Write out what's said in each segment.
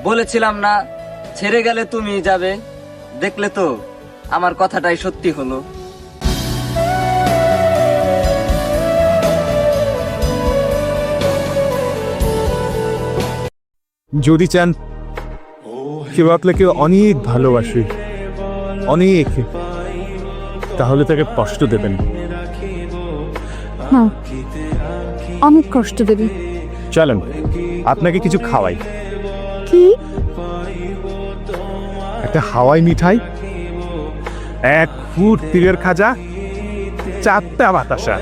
বলেছিলাম না ছেড়ে গেলে তুমি যাবে, দেখলে তো আমার কথাটাই সত্যি হলো। যদি চান কেউ আপনাকে অনেক ভালোবাসে, অনেক, তাহলে তাকে কষ্ট দেবেন। হ্যাঁ, অনেক কষ্ট দেবে। চলেন আপনাকে কিছু খাওয়াই। কি? একটা হাওয়াই মিঠাই, 1 ফুট তীরের খাজা, 4টা বাতাসা।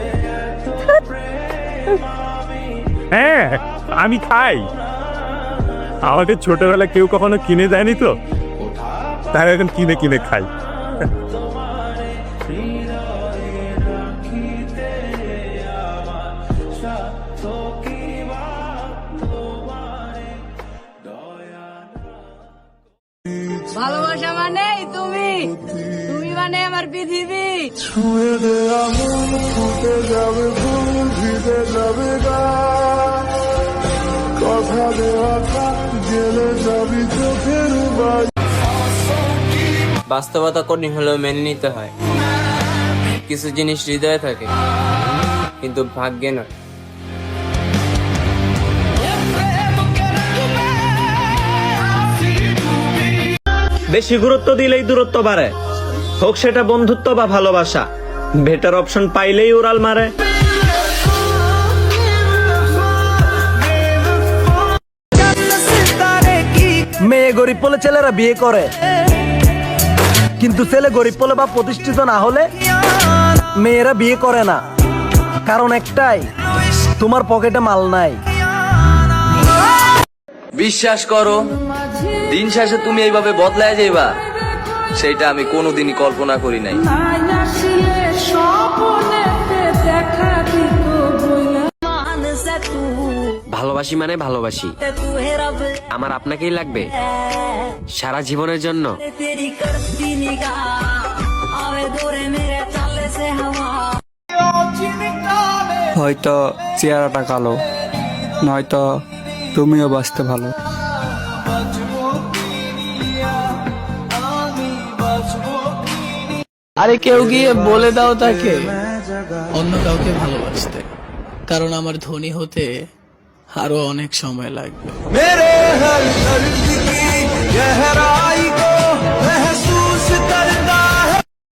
হ্যাঁ, আমি খাই। আমাদের ছোটবেলা কেউ কখনো কিনে দেয়নি তো, তাই এখন কিনে কিনে খাই। ভালোবাসা মানে তুমি, তুমি মানে আমার পৃথিবী। ছুঁয়ে দেয়া মন ফুটে যাবে, ফুল ভিজে যাবে গা, কথা দেওয়া থাক গেলে যাবি চোখের বাই। বাস্তবতা কঠিন হলেও মেনে নিতে হয়। কিছু জিনিস হৃদয়ে থাকে কিন্তু ভাগ্যে নয়। বেশি গুরুত্ব দিলেই দূরত্ব বাড়ে, হোক সেটা বন্ধুত্ব বা ভালোবাসা। বেটার অপশন পাইলেই উড়াল মারে। মেয়ে গরিব বলে ছেলেরা বিয়ে করে, কিন্তু ছেলে গরিব বলে বা প্রতিষ্ঠিত না হলে মেয়েরা বিয়ে করে না। কারণ একটাই, তোমার পকেটে মাল নাই। বিশ্বাস করো, দিন শেষে তুমি এইভাবে বদলায় যাইবা সেটা আমি কোনোদিনই কল্পনা করি নাই। ভালোবাসি মানে ভালোবাসি, আমার আপনাকেই লাগবে সারা জীবনের জন্য। হয়তো চেহারাটা কালো, নয়তো তুমিও বাঁচতে ভালো। আরে কেউ গিয়ে বলে দাও তাকে অন্য কাউকে ভালোবাসতে, কারণ আমার ধনী হতে আরো অনেক সময় লাগবে।